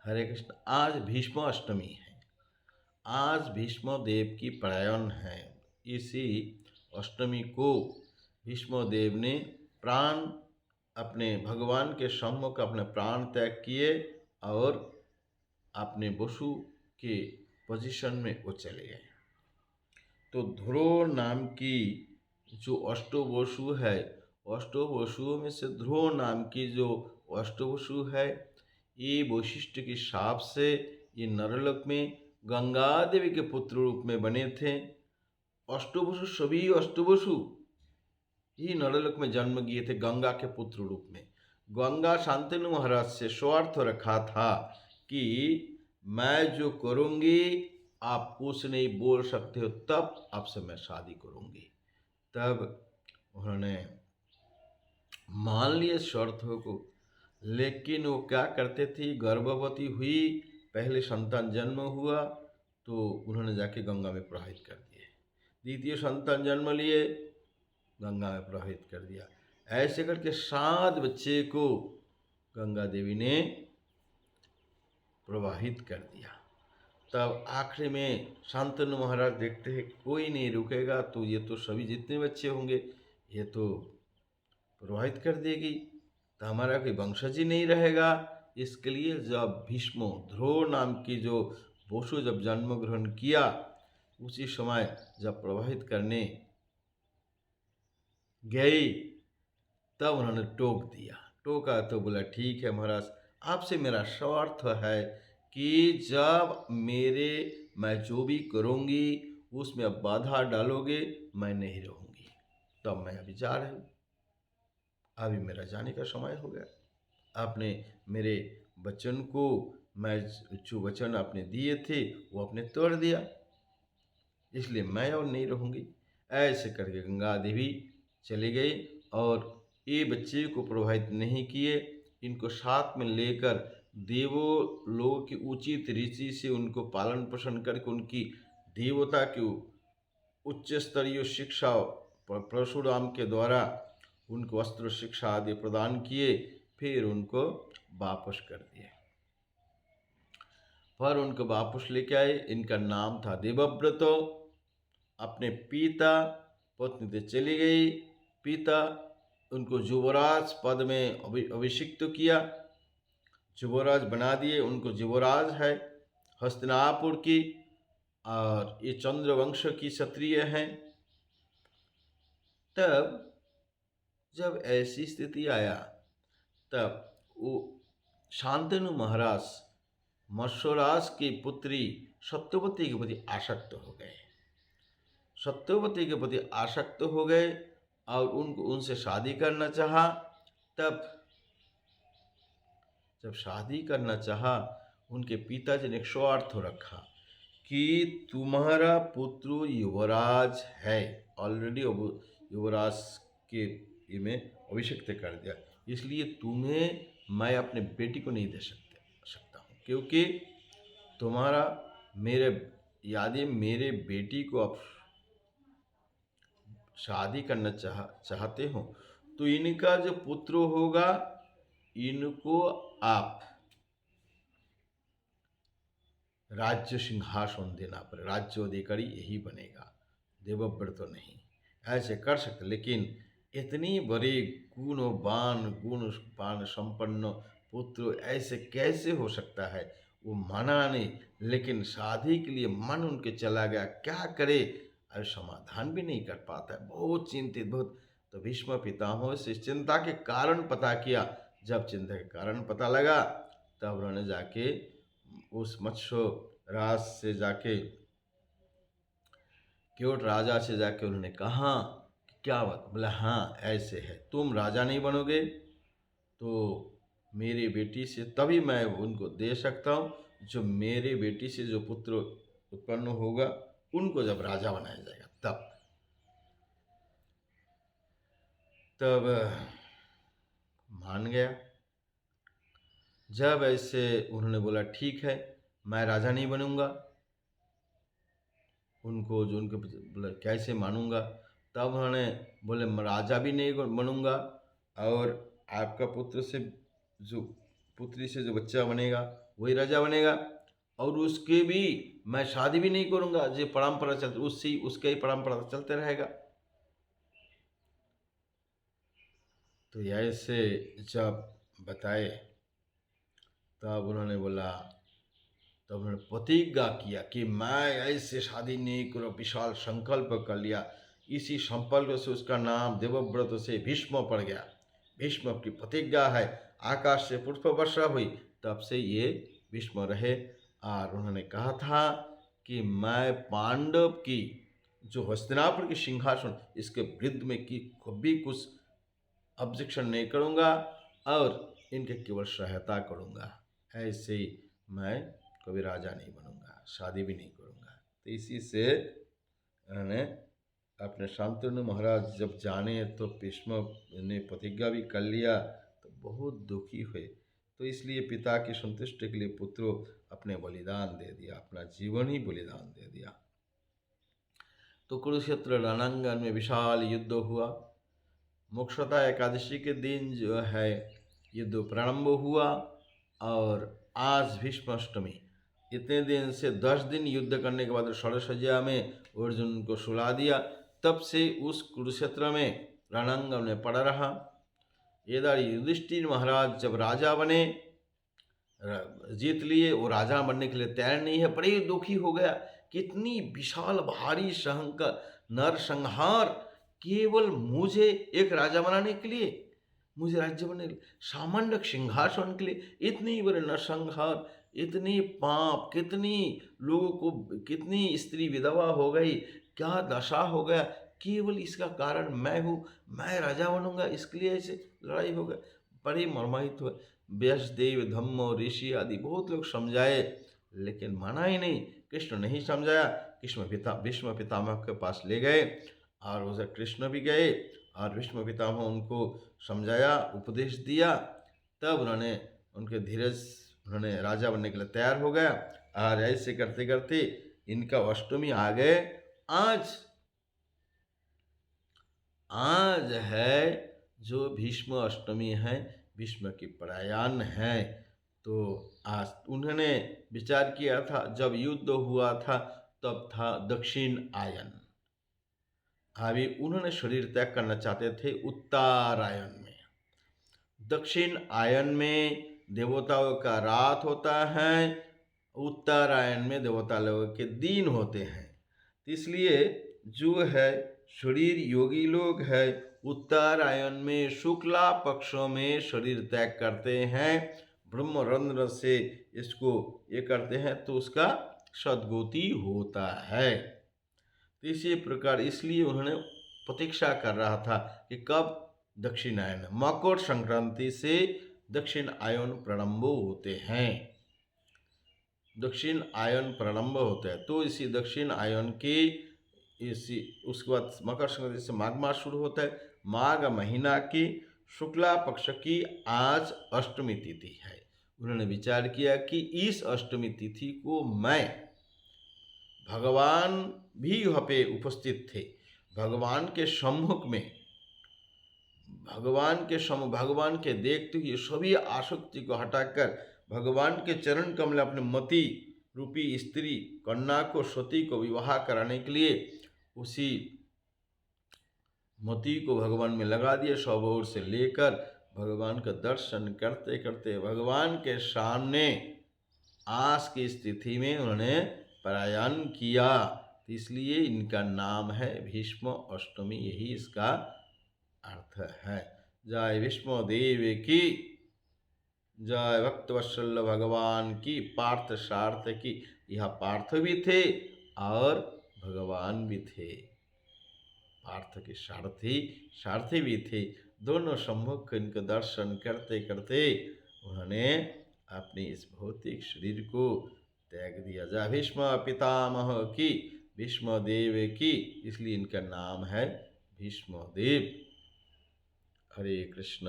हरे कृष्ण। आज भीष्म अष्टमी है। आज भीष्म देव की प्रयाण है। इसी अष्टमी को भीष्म देव ने प्राण अपने भगवान के सम्मुख अपने प्राण त्याग किए और अपने वसु के पोजीशन में वो चले गए। तो ध्रुव नाम की जो अष्टवसु है, अष्टवसुओं में से ध्रुव नाम की जो अष्टवसु है, ये वशिष्ठ के शाप से ये नरलोक में गंगा देवी के पुत्र रूप में बने थे। अष्टवसु सभी अष्टवसु ही नरलोक में जन्म लिए थे गंगा के पुत्र रूप में। गंगा शांतनु महाराज से स्वार्थ रखा था कि मैं जो करूँगी आप कुछ नहीं बोल सकते हो, तब आपसे मैं शादी करूँगी। तब उन्होंने मान लिए शर्तों को, लेकिन वो क्या करते थे, गर्भवती हुई, पहले संतान जन्म हुआ तो उन्होंने जाके गंगा में प्रवाहित कर दिए। द्वितीय संतान जन्म लिए, गंगा में प्रवाहित कर दिया। ऐसे करके 7 बच्चे को गंगा देवी ने प्रवाहित कर दिया। तब आखिरी में शांतनु महाराज देखते हैं कोई नहीं रुकेगा, तो ये तो सभी जितने बच्चे होंगे ये तो प्रवाहित कर देगी, तो हमारा कोई वंशज ही नहीं रहेगा। इसके लिए जब भीष्म ध्रुव नाम की जो वसु जब जन्म ग्रहण किया, उसी समय जब प्रवाहित करने गई तब उन्होंने टोक दिया। टोका तो बोला ठीक है महाराज, आपसे मेरा स्वार्थ है कि जब मैं जो भी करूँगी उसमें अब बाधा डालोगे, मैं नहीं रहूँगी। तब मैं अभी जा रही हूँ, अभी मेरा जाने का समय हो गया। आपने मेरे वचन को, मैं जो वचन आपने दिए थे वो आपने तोड़ दिया, इसलिए मैं और नहीं रहूँगी। ऐसे करके गंगा देवी चली गई और ये बच्चे को प्रभावित नहीं किए। इनको साथ में लेकर देवों लोगों की उचित रीति से उनको पालन पोषण करके उनकी देवता की उच्च स्तरीय शिक्षा परशुराम के द्वारा उनको अस्त्र शिक्षा आदि प्रदान किए, फिर उनको वापस कर दिए। पर उनको वापस लेके आए। इनका नाम था देवव्रत। अपने पिता पत्नी से चली गई। पिता उनको युवराज पद में अभिषिक्त किया, युवराज बना दिए। उनको युवराज है हस्तिनापुर की, और ये चंद्रवंश की क्षत्रिय हैं। तब जब ऐसी स्थिति आया, तब वो शांतनु महाराज मत्स्यराज की पुत्री सत्यवती के प्रति आसक्त हो गए। सत्यवती के प्रति आसक्त हो गए और उनसे शादी करना चाहा। तब जब शादी करना चाहा, उनके पिताजी ने एक स्वार्थ रखा कि तुम्हारा पुत्र युवराज है, ऑलरेडी युवराज के में अभिषिक्त कर दिया, इसलिए तुम्हें मैं अपने बेटी को नहीं दे सकता हूँ, क्योंकि तुम्हारा यदि मेरे बेटी को आप शादी करना चाहते हो तो इनका जो पुत्र होगा इनको आप राज्य सिंहासन देना पड़े, राज्योधिकारी यही बनेगा, देवव्रत तो नहीं। ऐसे कर सकते, लेकिन इतनी बड़ी गुण बान संपन्न पुत्र ऐसे कैसे हो सकता है। वो माना नहीं, लेकिन शादी के लिए मन उनके चला गया, क्या करे, और समाधान भी नहीं कर पाता है, बहुत चिंतित बहुत। तो भीष्म पितामह से चिंता के कारण पता किया। जब चिंता के कारण पता लगा, तब उन्होंने जाके उस मत्स्य राज से जाके, क्योट राजा से जाके उन्होंने कहा कि क्या बात। बोला हाँ ऐसे है, तुम राजा नहीं बनोगे तो मेरी बेटी से तभी मैं उनको दे सकता हूँ, जो मेरी बेटी से जो पुत्र उत्पन्न होगा उनको जब राजा बनाया जाएगा तब मान गया। जब ऐसे उन्होंने बोला ठीक है मैं राजा नहीं बनूंगा, उनको जो उनके बोला कैसे मानूंगा, तब उन्होंने बोले मैं राजा भी नहीं बनूंगा और आपका पुत्र से जो पुत्री से जो बच्चा बनेगा वही राजा बनेगा, और उसके भी मैं शादी भी नहीं करूँगा, जो परंपरा चलती उससे उसका ही परंपरा चलते रहेगा। तो ऐसे जब बताए तब उन्होंने बोला, तब उन्होंने प्रतिज्ञा किया कि मैं ऐसे शादी नहीं करूँ, विशाल संकल्प कर लिया। इसी संकल्प से उसका नाम देवव्रत से भीष्म पड़ गया। भीष्म की प्रतिज्ञा है, आकाश से पुष्प वर्षा हुई, तब से ये भीष्म रहे। और उन्होंने कहा था कि मैं पांडव की जो हस्तिनापुर की सिंहासन इसके विरुद्ध में की कभी कुछ ऑब्जेक्शन नहीं करूँगा और इनके केवल सहायता करूँगा। ऐसे ही मैं कभी राजा नहीं बनूंगा, शादी भी नहीं करूँगा। तो इसी से उन्होंने अपने शांतनु महाराज जब जाने तो भीष्म ने प्रतिज्ञा भी कर लिया, तो बहुत दुखी हुए। तो इसलिए पिता की संतुष्टि के लिए पुत्रों अपने बलिदान दे दिया, अपना जीवन ही बलिदान दे दिया। तो कुरुक्षेत्र रणांगन में विशाल युद्ध हुआ। मोक्षदा एकादशी के दिन जो है युद्ध प्रारंभ हुआ, और आज भीष्म अष्टमी। इतने दिन से 10 दिन युद्ध करने के बाद षड़सज्जा में अर्जुन को सुला दिया। तब से उस कुरुक्षेत्र में रणांगन में पड़ा रहा। इधर युधिष्ठिर महाराज जब राजा बने, जीत लिए, वो राजा बनने के लिए तैयार नहीं है, बड़े दुखी हो गया। कितनी विशाल भारी नरसंहार केवल मुझे एक राजा बनाने के लिए, मुझे राज्य बनने के लिए, सामान्य सिंहासन के लिए इतनी बड़े नरसंहार, इतनी पाप, कितनी लोगों को, कितनी स्त्री विधवा हो गई, क्या दशा हो गया, केवल इसका कारण मैं हूँ, मैं राजा बनूंगा, इसके लिए ऐसे लड़ाई हो गई। बड़ी मर्माहित हुए। व्यासदेव, धम्म, ऋषि आदि बहुत लोग समझाए, लेकिन माना ही नहीं। कृष्ण नहीं समझाया। भीष्म पितामह के पास ले गए, और उसे कृष्ण भी गए, और भीष्म पितामह उनको समझाया, उपदेश दिया। तब उन्होंने उनके धीरज, उन्होंने राजा बनने के लिए तैयार हो गया। और ऐसे करते करते इनका अष्टमी आ गए। आज है जो भीष्म अष्टमी है, भीष्म की प्रयाण है। तो आज उन्होंने विचार किया था, जब युद्ध हुआ था तब था दक्षिण आयन। अभी उन्होंने शरीर त्याग करना चाहते थे उत्तरायण में। दक्षिण आयन में देवताओं का रात होता है, उत्तरायण में देवता लोगों के दिन होते हैं। इसलिए जो है शरीर योगी लोग है, उत्तरायण में शुक्ला पक्षों में शरीर त्याग करते हैं, ब्रह्मरंध्र से इसको ये करते हैं, तो उसका सद्गति होता है। तो इसी प्रकार इसलिए उन्होंने प्रतीक्षा कर रहा था कि कब दक्षिणायन, मकर संक्रांति से दक्षिण आयन प्रारंभ होते हैं, दक्षिण आयन प्रारंभ होते हैं। तो इसी दक्षिण आयन की इसी उसके बाद मकर संक्रांति से माघ मास शुरू होता है। माघ महीना की शुक्ला पक्ष की आज अष्टमी तिथि है। उन्होंने विचार किया कि इस अष्टमी तिथि को मैं, भगवान भी वहाँ पे उपस्थित थे, भगवान के सम्मुख में, भगवान के देखते हुए सभी आसक्ति को हटाकर भगवान के चरण कमल अपने मति रूपी स्त्री कन्या को, सती को विवाह कराने के लिए उसी मति को भगवान में लगा दिया। सब ओर से लेकर भगवान का दर्शन करते करते भगवान के सामने आज की स्थिति में उन्होंने प्रयाण किया। इसलिए इनका नाम है भीष्म अष्टमी, यही इसका अर्थ है। जय भीष्म देव की जय, भक्तवत्सल भगवान की, पार्थ सार्थ की। यह पार्थ भी थे और भगवान भी थे, पार्थ के सारथी भी थे। दोनों सम्मुख इनका दर्शन करते करते उन्होंने अपनी इस भौतिक शरीर को त्याग दिया। जय भीष्म पितामह की, भीष्म देव की, इसलिए इनका नाम है भीष्म देव। हरे कृष्ण।